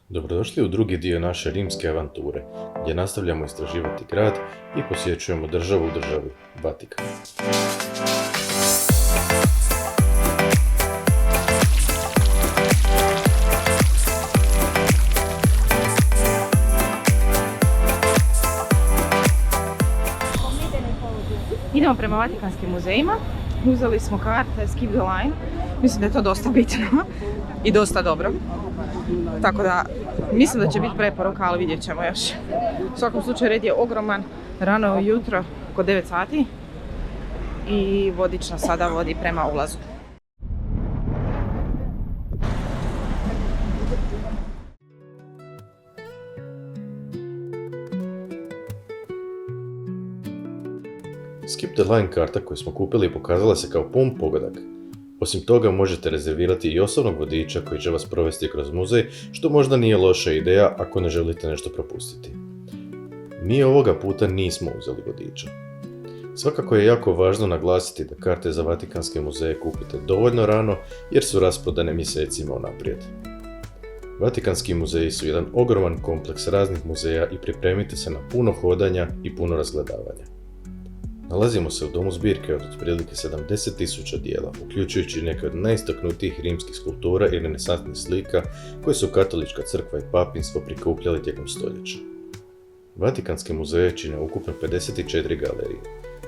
Dobrodošli u drugi dio naše rimske avanture, gdje nastavljamo istraživati grad i posjećujemo državu u državi, Vatikan. Idemo prema Vatikanskim muzejima. Uzeli smo karte Skip the Line. Mislim da je to dosta bitno i dosta dobro. Tako da mislim da će biti preporuka, ali vidjet ćemo još. U svakom slučaju red je ogroman. Rano je ujutro, oko 9 sati. I vodič nas sada vodi prema ulazu. Skip the Line karta koju smo kupili pokazala se kao pun pogodak. Osim toga možete rezervirati i osobnog vodiča koji će vas provesti kroz muzej, što možda nije loša ideja ako ne želite nešto propustiti. Mi ovoga puta nismo uzeli vodiča. Svakako je jako važno naglasiti da karte za Vatikanske muzeje kupite dovoljno rano jer su rasprodane mjesecima unaprijed. Vatikanski muzeji su jedan ogroman kompleks raznih muzeja i pripremite se na puno hodanja i puno razgledavanja. Nalazimo se u domu zbirke od otprilike 70.000 dijela, uključujući neke od najistaknutijih rimskih skulptura i renesansnih slika koje su katolička crkva i papinstvo prikupljali tijekom stoljeća. Vatikanske muzeje čine ukupno 54 galerije.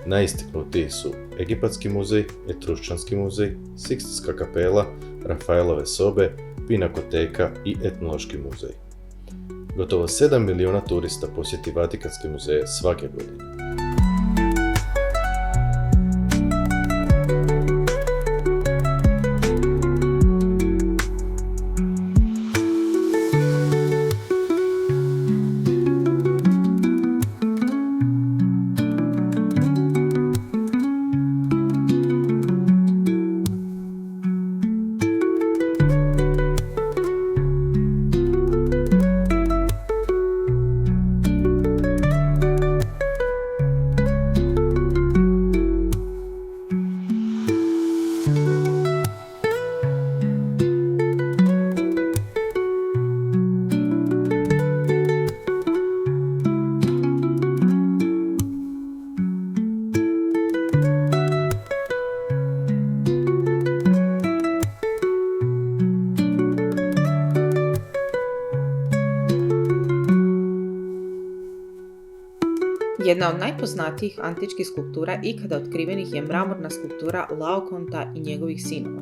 Najistaknutiji su Egipatski muzej, Etruščanski muzej, Sikstinska kapela, Rafaelove sobe, Pinakoteka i Etnološki muzej. Gotovo 7 milijuna turista posjeti Vatikanske muzeje svake godine. Jedna od najpoznatijih antičkih skulptura ikada otkrivenih je mramorna skulptura Laokonta i njegovih sinova.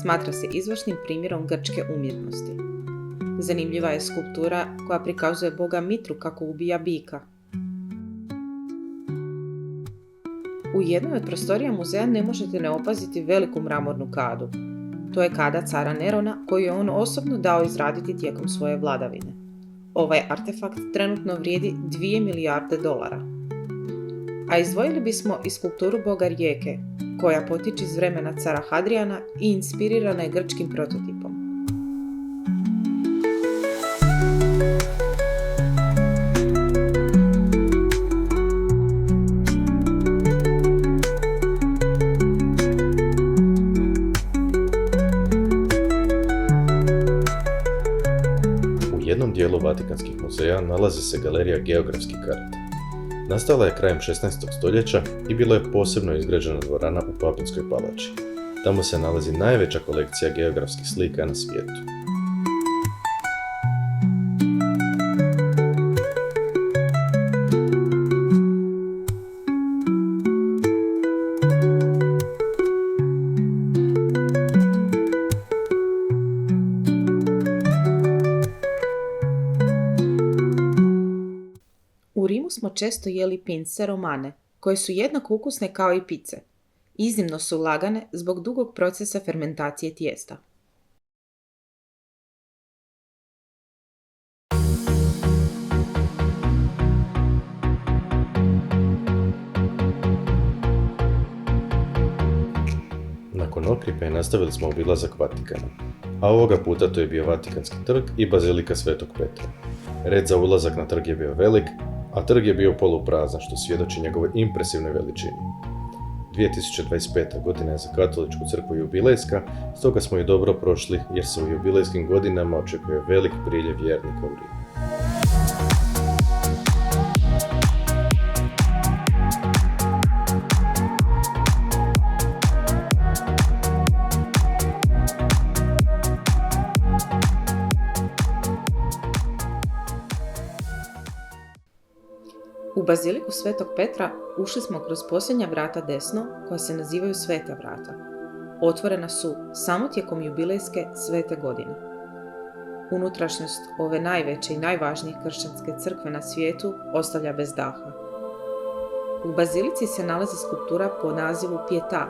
Smatra se izvršnim primjerom grčke umjetnosti. Zanimljiva je skulptura koja prikazuje boga Mitru kako ubija bika. U jednoj od prostorija muzeja ne možete ne opaziti veliku mramornu kadu. To je kada cara Nerona koju je on osobno dao izraditi tijekom svoje vladavine. Ovaj artefakt trenutno vrijedi $2 milijarde. A izdvojili bismo i skulpturu boga Rijeke, koja potiče iz vremena cara Hadrijana i inspirirana je grčkim prototipom. U jednom dijelu Vatikanskih muzeja nalazi se galerija geografskih karata. Nastala je krajem 16. stoljeća i bila je posebno izgrađena dvorana u Papinskoj palači. Tamo se nalazi najveća kolekcija geografskih slika na svijetu. U Rimu smo često jeli pince romane, koje su jednako ukusne kao i pice. Iznimno su lagane zbog dugog procesa fermentacije tijesta. Nakon Okripe nastavili smo obilazak Vatikana, a ovoga puta to je bio Vatikanski trg i Bazilika Svetog Petra. Red za ulazak na trg je bio velik, a trg je bio poluprazan što svjedoči njegove impresivnoj veličini. 2025. godina je za katoličku crkvu jubilejska, stoga smo i dobro prošli jer se u jubilejskim godinama očekuje velik priljev vjernika u Rimu. U baziliku Svetog Petra ušli smo kroz posljednja vrata desno, koja se nazivaju Sveta vrata. Otvorena su samo tijekom jubilejske svete godine. Unutrašnjost ove najveće i najvažnije kršćanske crkve na svijetu ostavlja bez daha. U bazilici se nalazi skulptura po nazivu Pietà,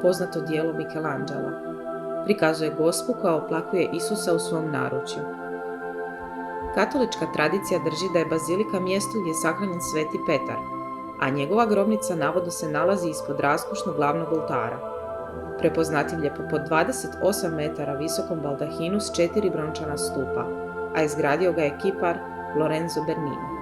poznato djelo Michelangela. Prikazuje Gospu koja oplakuje Isusa u svom naručju. Katolička tradicija drži da je bazilika mjesto gdje je sahranjen Sveti Petar, a njegova grobnica navodno se nalazi ispod raskošnog glavnog oltara. Prepoznatljiv je po 28 metara visokom baldahinu s 4 brončana stupa, a izgradio ga je kipar Lorenzo Bernini.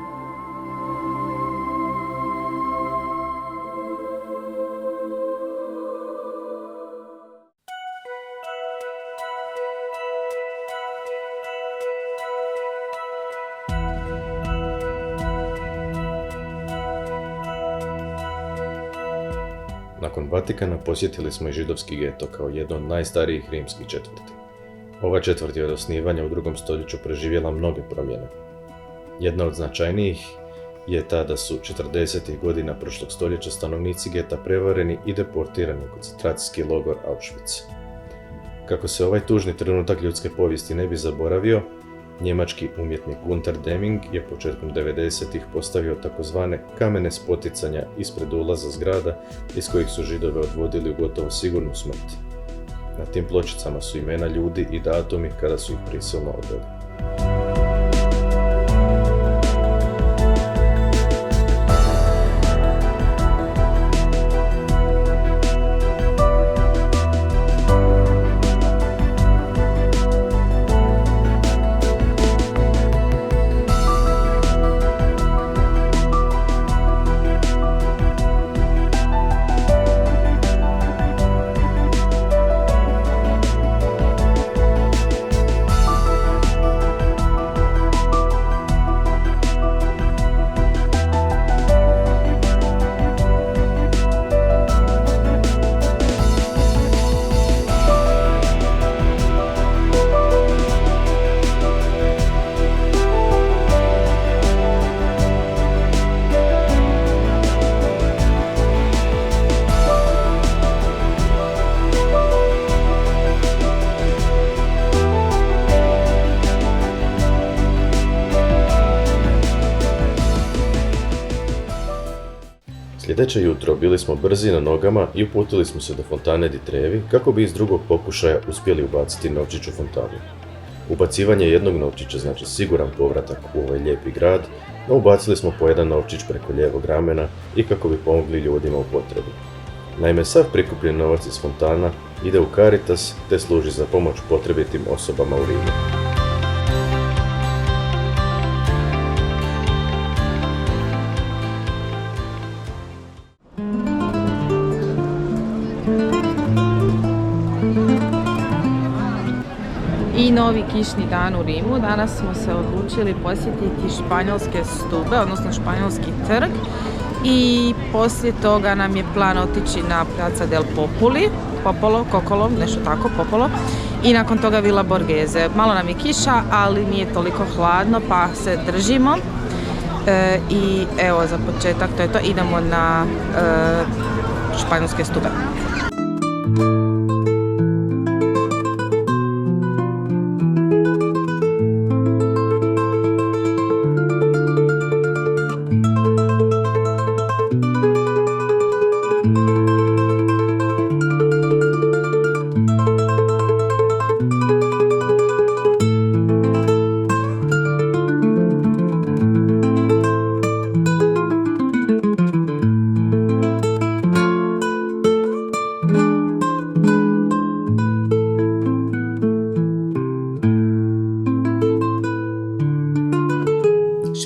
Nakon Vatikana posjetili smo i židovski geto kao jedno od najstarijih rimskih četvrti. Ova četvrt je od osnivanja u 2. stoljeću preživjela mnoge promjene. Jedna od značajnijih je ta da su 40. godina prošlog stoljeća stanovnici geta prevareni i deportirani u koncentracijski logor Auschwitz. Kako se ovaj tužni trenutak ljudske povijesti ne bi zaboravio, njemački umjetnik Gunter Deming je početkom 90-ih postavio takozvane kamene spoticanja ispred ulaza zgrada iz kojih su Židove odvodili u gotovo sigurnu smrt. Na tim pločicama su imena ljudi i datumi kada su ih prisilno odveli. Sljedeće jutro bili smo brzi na nogama i uputili smo se do Fontane di Trevi kako bi iz drugog pokušaja uspjeli ubaciti novčić u fontanu. Ubacivanje jednog novčića znači siguran povratak u ovaj lijepi grad, no ubacili smo po jedan novčić preko lijevog ramena i kako bi pomogli ljudima u potrebi. Naime, sav prikupljen novac iz fontana ide u Caritas te služi za pomoć potrebitim osobama u Rimu. I novi kišni dan u Rimu. Danas smo se odlučili posjetiti španjolske stube, odnosno španjolski trg. I poslije toga nam je plan otići na Piazza del Popolo, nešto tako, Popolo. I nakon toga Villa Borghese. Malo nam je kiša, ali nije toliko hladno, pa se držimo. I evo, za početak to je to. Idemo na španjolske stube.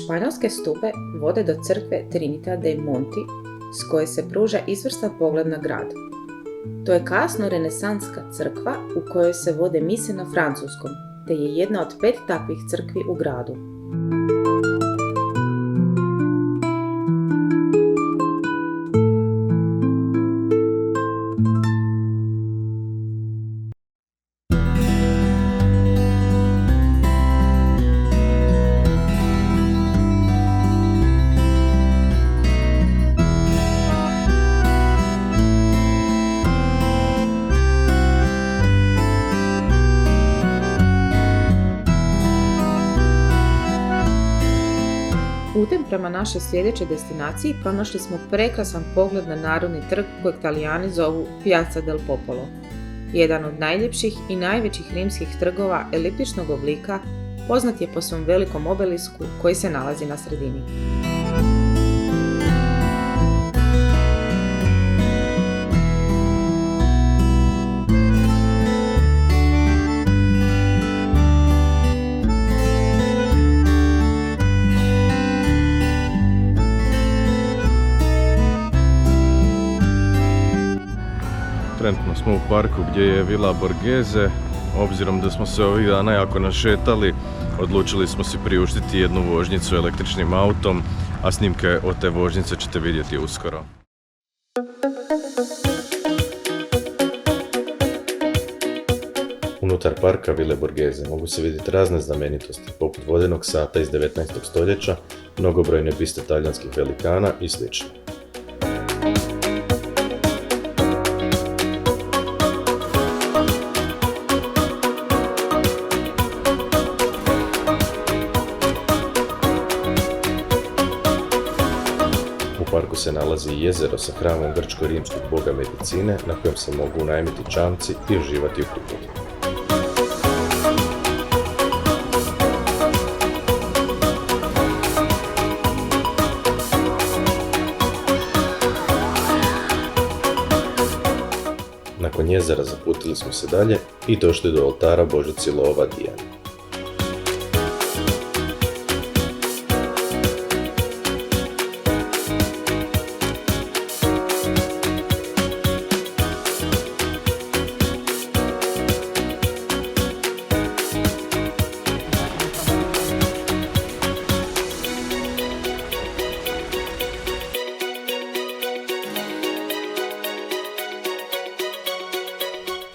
Španjolske stube vode do crkve Trinità dei Monti, s koje se pruža izvrstan pogled na grad. To je kasno renesanska crkva u kojoj se vode mise na francuskom, te je jedna od 5 takvih crkvi u gradu. Putem prema našoj sljedećoj destinaciji pronašli smo prekrasan pogled na Narodni trg kojeg Talijani zovu Piazza del Popolo. Jedan od najljepših i najvećih rimskih trgova eliptičnog oblika, poznat je po svom velikom obelisku koji se nalazi na sredini. Trenutno smo u parku gdje je Villa Borghese. Obzirom da smo se ovih dana jako našetali, odlučili smo si priuštiti jednu vožnjicu električnim autom, a snimke od te vožnjice ćete vidjeti uskoro. Unutar parka Ville Borghese mogu se vidjeti razne znamenitosti, poput vodenog sata iz 19. stoljeća, mnogobrojne biste talijanskih velikana i sl. U parku se nalazi i jezero sa hramom grčko-rimskog boga medicine na kojem se mogu unajmiti čamci i uživati u prigodi. Nakon jezera zaputili smo se dalje i došli do oltara Božici lova Dijane.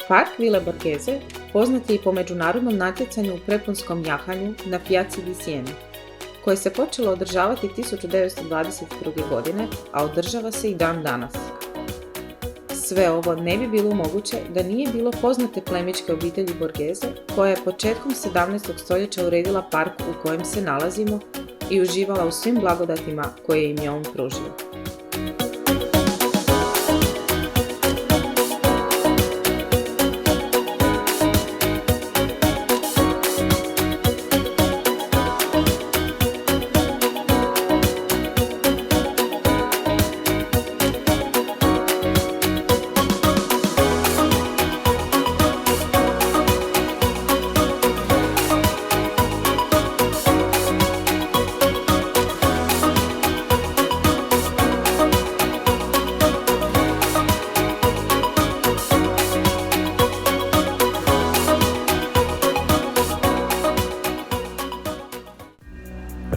Park Ville Borghese poznat je i po međunarodnom natjecanju u prepunskom jahanju na Piazzi di Siena, koje se počelo održavati 1922. godine, a održava se i dan danas. Sve ovo ne bi bilo moguće da nije bilo poznate plemićke obitelji Borghese, koja je početkom 17. stoljeća uredila park u kojem se nalazimo i uživala u svim blagodatima koje im je on pružio.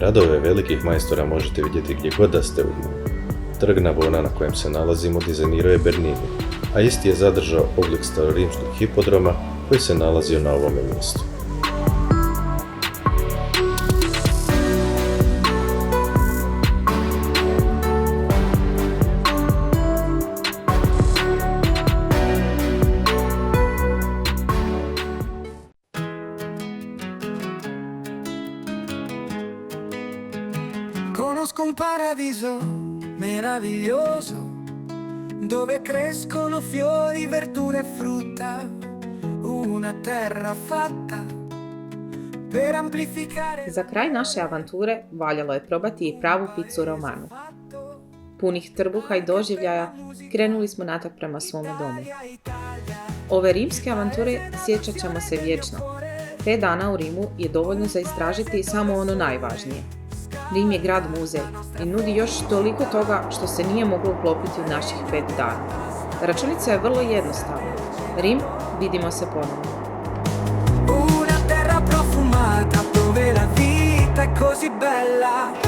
Radove velikih majstora možete vidjeti gdje god da ste u Rimu. Trg Navona na kojem se nalazimo dizajnirao je Bernini, a isti je zadržao oblik starorimskog hipodroma koji se nalazio na ovome mjestu. Conosco un paradiso meraviglioso dove crescono fiori, verdure e frutta, una terra fatta per amplificare. Za kraj naše avanture valjalo je probati i pravu pizzu romanu. Punih trbuha i doživljaja krenuli smo natrag prema svome domu. Ove rimske avanture sjećat ćemo se vječno. 5 dana u Rimu je dovoljno za istražiti samo ono najvažnije. Rim je grad muzej i nudi još toliko toga što se nije moglo uklopiti u naših 5 dana. Računica je vrlo jednostavna. Rim, vidimo se ponovno. Una terra profumata dove la vita è così bella.